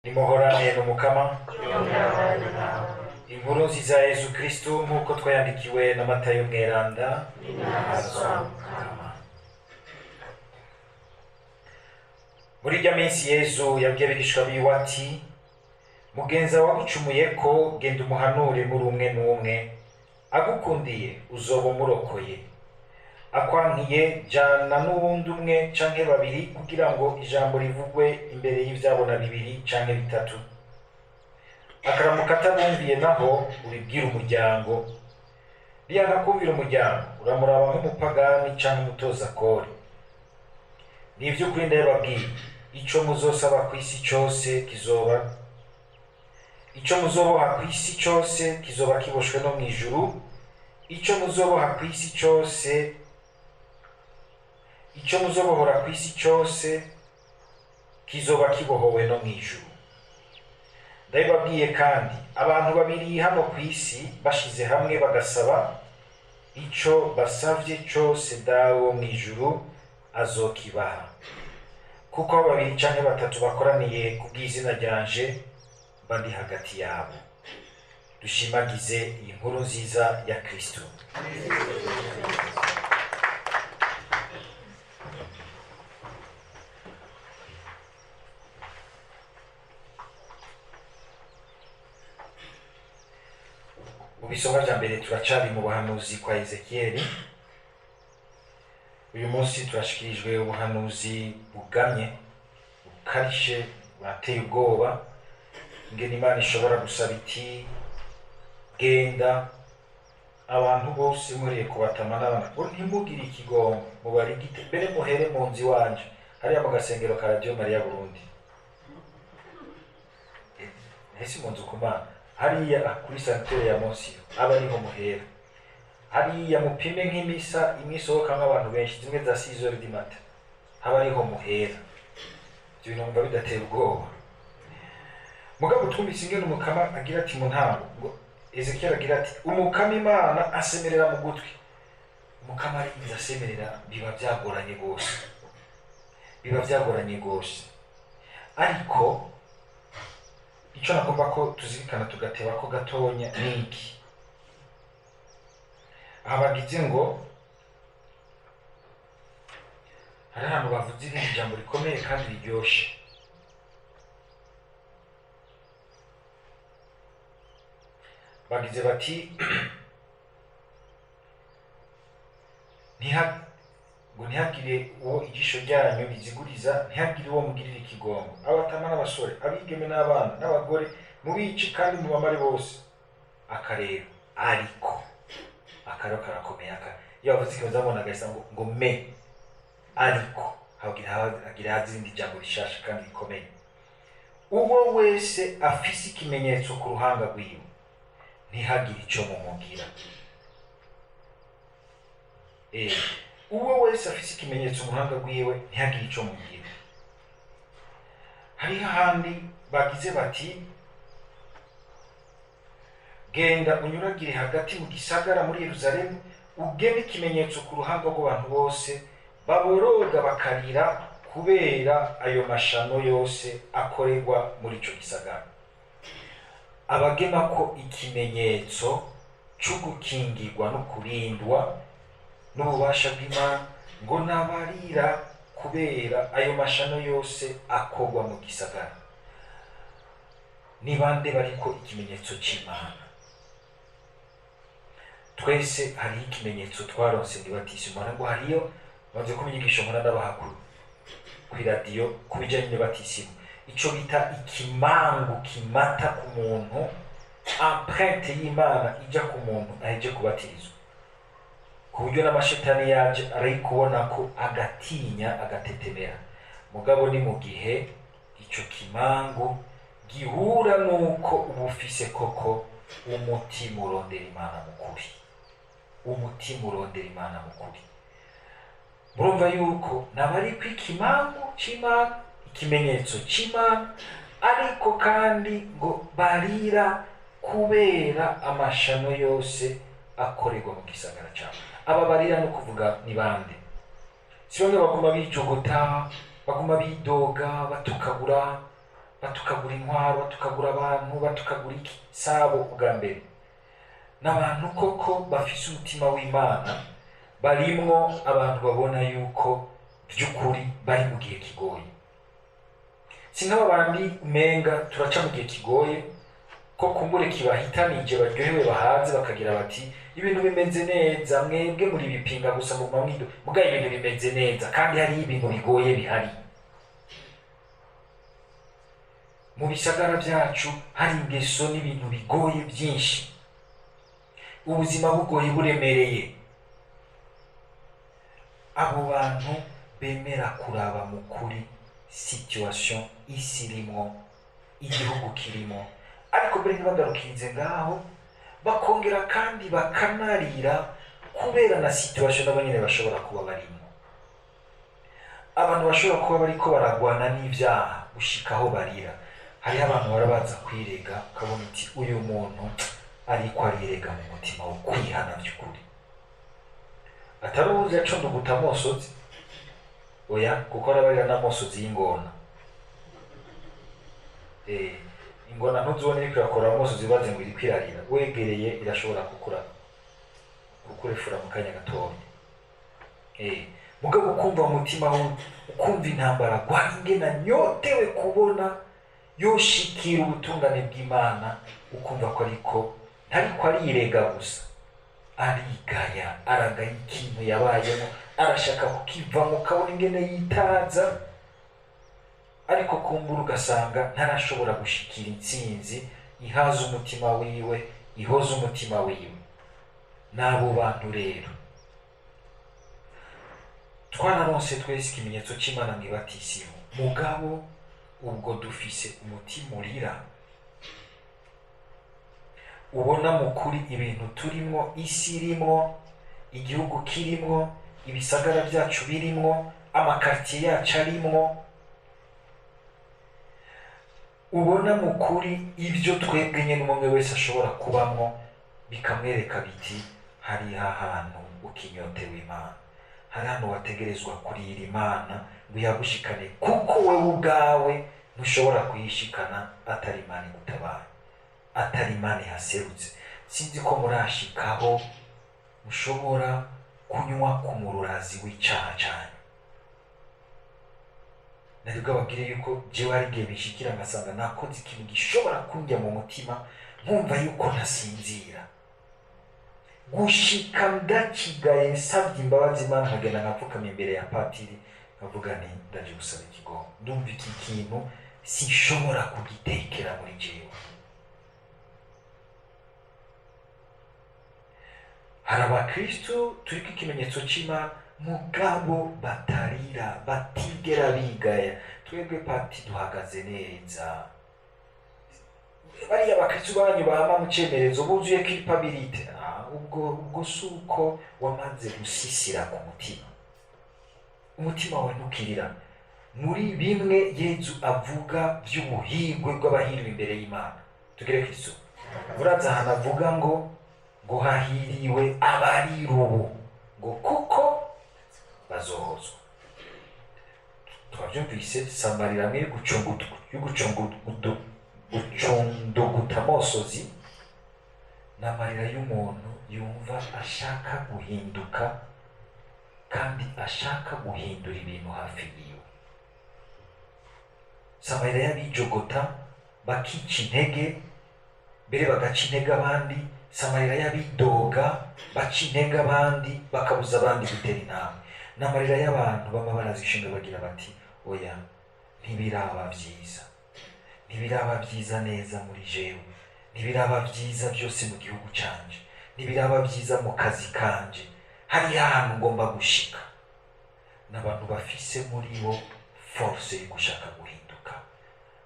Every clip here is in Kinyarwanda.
Nimuhorane n'umukama inkuru nziza ya Yesu Kristo nk'uko twayandikiwe na Matayo mweranda. Muri irya minsi Yesu yabwiye abigishwa biwe ati, mugenza wagucumuye ko genda umuhanure muri umwe n'umwe, agukundiye uzoba umurokoye, akwankiye jana n'uwundi umwe canke babiri, kugira ngo ijambo rivugwe imbere y'ivyabona bibiri canke bitatu. Akaramuka atabumviye naho uribwira umuryango, biyanga kumvira umuryango uramuraba nk'umupagani canke umutoza kori. Ni ivy'ukuri ndababwiye, ico muzosaba kw'isi cose kizoba, ico muzoboha kw'isi cose kizoba kiboshwe no mw'ijuru, ico muzoboha kw'isi cose, ico muzobohora kw'isi cose kizoba kibohowe no mw'ijuru. Ndabibabwiye kandi, abantu babiri hano kw'isi bashize hamwe bagasaba, ico basavye cose Dawe wo mw'ijuru azokibaha. Kuko aho babiri canke batatu bakoraniye kubw'izina ryanje, mba ndi hagati yabo. Dushimagize iyi nkuru nziza ya Kristo. Mu bisomwa vya mbere turacari mu buhanuzi kwa Ezekiyeli. Uyu munsi turashikirijwe ubuhanuzi bugamye, bukarishe, burateye ubwoba, ingene Imana ishobora gusaba iti, genda abantu bose muriye kubatama n'abana ngo ntimugire ikigongo, mubarigite, mbere muhere mu nzu iwanje, hariya mu gasengero ka Radio Mariya Burundi. Hesi mu nzu kumana, hariya kuri santere ya Monsiyo, aba ariho muhera. Hariya mupime nk'imisa imwe isohoka nk'abantu benshi, zimwe za 6h du matin, haba ariho muhera. Ibyo bintu mba bidateye ubwoba. Mugabo twumvise ingene umukama agira ati mu ntango, ngo Ezekiel agira ati, umukama Imana asemerera mu gutwi. Umukama ari asemerera, biba byagoranye gose, biba byagoranye gose. Ariko ico nagomba ko tuzirikana tugateba ko gatonya niki, abagize ngo hari ahantu bavuze irindi jambo rikomeye kandi riryoshe. Bagize bati ntihagire uwo ijisho ryanyu riziguriza, ntihagire uwo mugirira ikigongo, abatama n'abasore, abigeme n'abana n'abagore, mubice kandi mubamare bose. Akarero ariko akaro karakomeye aka, iyo bavuze ikibazo babona agahisa ngo me, ariko hagira hazindi jambo rishasha kandi rikomeye. Uwo wese afise ikimenyetso ku ruhanga rwiwe, ntihagire ico mumugira. Uwo wese afise ikimenyetso mu ruhanga rwiwe, ntihagire ico mumugira. Hariho ahandi bagize bati, genda unyuragire hagati mu gisagara muri Yerusalemu, ugeme ikimenyetso ku ruhanga rw'abantu bose, baboroga bakarira kubera ayo mashano yose akorerwa muri ico gisagara. Abagema ko ikimenyetso cyo gukingirwa no kurindwa n'ububasha bw'Imana, ngo nabarira kubera ayo mashano yose akorwa mu gisagara. Ni bande bariko ikimenyetso c'Imana? Twese hari ikimenyetso twaronse ndi batisimo, ngo hariyo bavuze ko inyigisho nkora n'abahakuru kuri radio kubijanye n'abatisimo, ico bita ikimangu kimata ku muntu, empreinte y'Imana ija ku muntu aheje kubatirizwa, ku buryo n'amashetani yaje ari kubona ko agatinya agatetemera. Mugabo ni mu gihe ico kimangu gihura nuko ubufise koko umutima urondera Imana mukuri, umutima urondera Imana mukuri. Murumva yuko nabari kw'ikimangu c'Imana, ikimenyetso c'Imana, ariko kandi ngo barira kubera amashano yose akorerwa mu gisagara cyabo. Aba barira no kuvuga ni bande? Si bamwe baguma bijogota, baguma bidoga batukabura, batukagura intwaro, batukagura abantu, batukagura iki sabo ubwa mbere. N'abantu koko bafise umutima w'Imana, barimwo abantu babona yuko by'ukuri bari mu gihe kigoye. Si nk'abandi umenga turaca mu gihe kigoye ko kumbure kibahitanije baryohewe bahaze bakagira bati ibintu bimeze neza, mwebwe muri bipinga gusa mu mamwido muga ibintu bimeze neza, kandi hari ibintu bigoye bihari. Mu bisagara byacu hari ingeso n'ibintu bigoye byinshi, ubuzima bugoye buremereye. Abo bantu bemera kuraba mu kuri situation isi irimo, igihugu kirimo, ariko mbere ntibagarukirize ngaho, bakongera kandi bakanarira kubera na situation nabo nyine bashobora kuba barimo. Abantu bashobora kuba bariko baragwana n'ivyaha gushika aho barira. Hariho abantu barabaza kwirega, ukabona uti uyu muntu ariko arirega mu mutima wo kwihana by'ukuri. Atari ubuze yacondoguta amosozi, oya, kuko arabarira n'amosozi y'ingona. Ingona ntuzibone iriko irakora amosozi baze ngo iriko irarira, wegereye irashobora kukurefura mu kanya gatoya. Mugabo ukumva mu mutima ukumva intambara gwari ingena nyotewe kubona yoshikira ubutungane bw'Imana, ukumva ko ariko ntariko arirega gusa, arigaya, aragaya ikintu yabayemo, arashaka kukivamo, ukabona ingene yitaza, ariko kumbura ugasanga ntarashobora gushikira intsinzi ihaza umutima wiwe, ihoza umutima wiwe. N'abo bantu rero twararonse twese ikimenyetso c'Imana mw'ibatisimu, mugabo ubwo dufise umutima urira, ubona mu kuri ibintu turimo, isi irimo, igihugu kirimo, ibisagara byacu birimo, amakartier yacu arimwo, ubona mu kuri ibyo twebwe nyene umwe wese ashobora kubamwo, bikamwereka biti hari ahantu ukinyotewe Imana, hari ahantu wategerezwa kurira Imana ngo yagushikane, kuko wewe ubwawe ntushobora kuyishikana atari Imana igutabaye, atari Imana ihaserutse. Sinzi ko murashikaho mushobora kunywa ku mururazi w'icaha cane. Naribwo ababwire yuko jewe hari igihe bishikira ngasanga nakoze ikintu gishobora kunjya mu mutima, nkumva yuko ntasinzira, gushika ndakigaye nsavye imbabazi Imana, nkagenda nkapfukamye imbere ya patiri nkavuga nti ndaje gusaba ikigongo, ndumva iki kintu sinshobora kugitekera muri jewe. Hari abakristu turiko ikimenyetso c'Imana, mugabo batarira, batigera bigaya. Twebwe pati duhagaze neza. Bariya abakristu banyu bama mu cemerezo buzuye culpability, ubwo suko wamaze gusisira ku mutima, umutima wawe ntukirira muri bimwe Yezu avuga by'ubuhigwe bw'abahiriwe imbere y'Imana. Tugere Kristo uraza ahantu avuga ngo hahiriwe abarira ubu, ngo kuko bazohozwa. Twavyumvise Samarira amwe gucunduguta amosozi, n'amarira y'umuntu yumva ashaka guhinduka kandi ashaka guhindura ibintu hafi yiwe. Samarira y'abijogota bakica intege, mbere bagaca intege abandi. Samarira y'abidoga baca intege abandi, bakabuza abandi gutera intambwe. N'amarira y'abantu baba barazishinga bagira bati oya, ntibiraba byiza, ntibiraba byiza neza muri jewe, ntibiraba byiza byose mu gihugu canje, ntibiraba byiza mu kazi kanje, hari ahantu ngomba gushika. N'abantu bafise muri bo force yo gushaka guhinduka,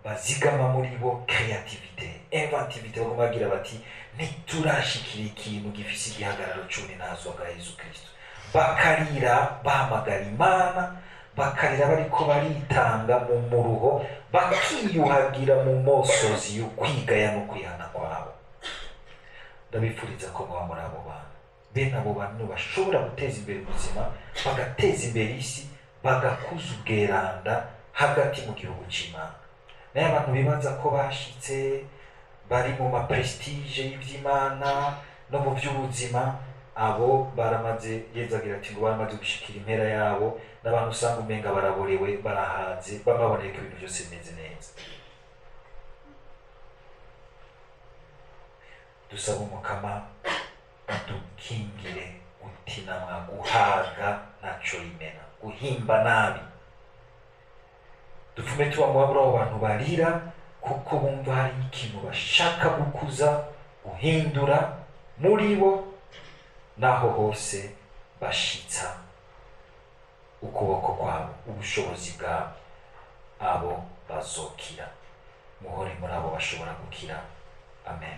bazigama muri bo creativité, inventivité, bagomba bagira bati ntiturashikira ikintu gifise igihagararo cumi nazo bwa Yezu Kristo. Bakarira bahamagara Imana, bakarira bariko baritanga mu muruho, bakiyuhagira mu mosozi yo kwigaya no kwihana kwabo. Ndabifuriza ko muba muri abo bantu. Bene abo bantu bashobora guteza imbere ubuzima, bagateza imbere isi, bagakuza ubweranda hagati mu gihugu c'Imana. naye abantu bibaza ko bashitse bari mu maprestige y'ivy'Imana no mu by'ubuzima, abo baramaze, Yezu agira ati ngo baramaze gushikira impera yabo, n'abantu usanga umenga baraborewe, barahaze, bababoneye ko ibintu byose bimeze neza. Dusaba umukama adukingire gutinamwa, guhaga ntaco rimena, guhimba nabi. Dupfume tuba muri abo bantu barira kuko bumva hari ikintu bashaka gukuza, guhindura muri bo, naho hose bashitsa ukuboko kwabo, ubushobozi bwabo, abo bazokira. Muhore muri abo bashobora gukira. Amen.